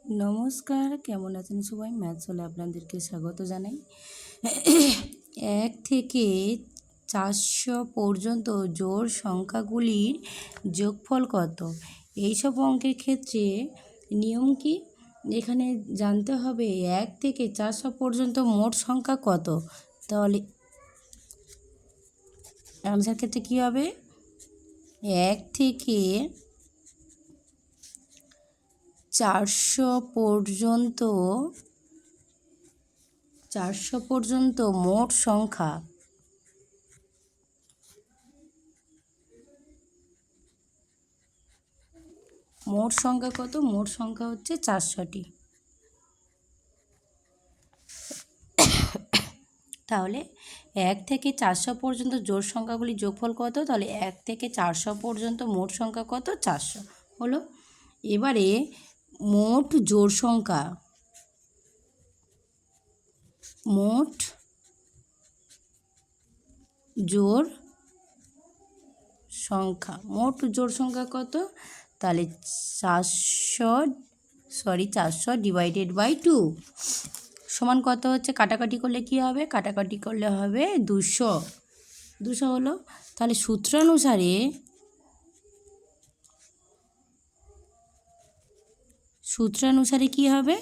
নমস্কার, কেমন আছেন সবাই? ম্যাথস হলে আপনাদেরকে স্বাগত জানাই। 1 থেকে 400 পর্যন্ত জোড় সংখ্যাগুলির যোগফল কত? এইসব অঙ্কের ক্ষেত্রে নিয়ম কি? এখানে জানতে হবে 1 থেকে 400 পর্যন্ত মোট সংখ্যা কত। তাহলে আনসার ক্ষেত্রে কী হবে? 1 থেকে 400 পর্যন্ত মোট সংখ্যা কত? মোট সংখ্যা হচ্ছে 400টি। তাহলে 1 থেকে 400 পর্যন্ত জোড় সংখ্যাগুলির যোগফল কত? তাহলে 1 থেকে 400 পর্যন্ত মোট সংখ্যা কত? 400 হলো। এবারে মোট জোড় সংখ্যা, মোট জোড় সংখ্যা কত? তাহলে 400 ডিভাইডেড বাই 2 সমান কত হচ্ছে? কাটাকাটি করলে কি হবে? কাটাকাটি করলে হবে 200 হলো। তাহলে সূত্রানুসারে কি হবে?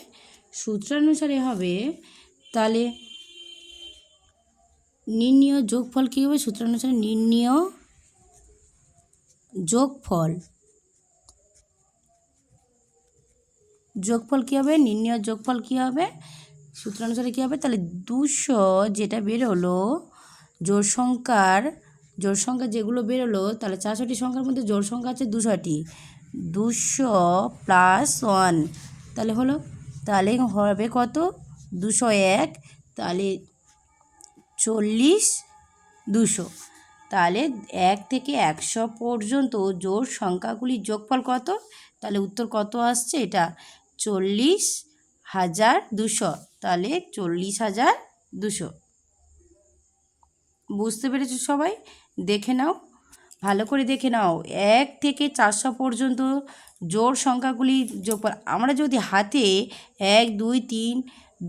সূত্রানুসারে হবে তাহলে নির্ণেয় যোগফল কী হবে? সূত্রানুসারে নির্ণেয় যোগফল কী হবে? নির্ণেয় যোগফল কী হবে? সূত্রানুসারে কী হবে? তাহলে 200 যেটা বেরোলো জোড় সংখ্যা যেগুলো বেরোলো, তাহলে 400টি সংখ্যার মধ্যে জোড় সংখ্যা আছে 200টি। 200 প্লাস 1 তাহলে হলো, তাহলে হবে কত? 201। তাহলে 200। তাহলে 1 থেকে 100 পর্যন্ত জোড় সংখ্যাগুলির যোগফল কত? তাহলে উত্তর কত আসছে? এটা 40,200। তাহলে 40,200। বুঝতে পেরেছো সবাই? দেখে নাও, ভালো করে দেখে নাও। 1 থেকে 400 পর্যন্ত জোড় সংখ্যাগুলি যোগফল, আমরা যদি হাতে 1 2 3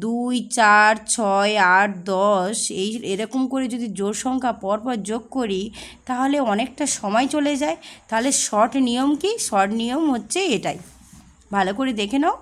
2 4 6 8 10 এরকম করে যদি জোড় সংখ্যা পরপর যোগ করি তাহলে অনেকটা সময় চলে যায়। তাহলে শর্ট নিয়ম কি? শর্ট নিয়ম হচ্ছে এটাই। ভালো করে দেখে নাও।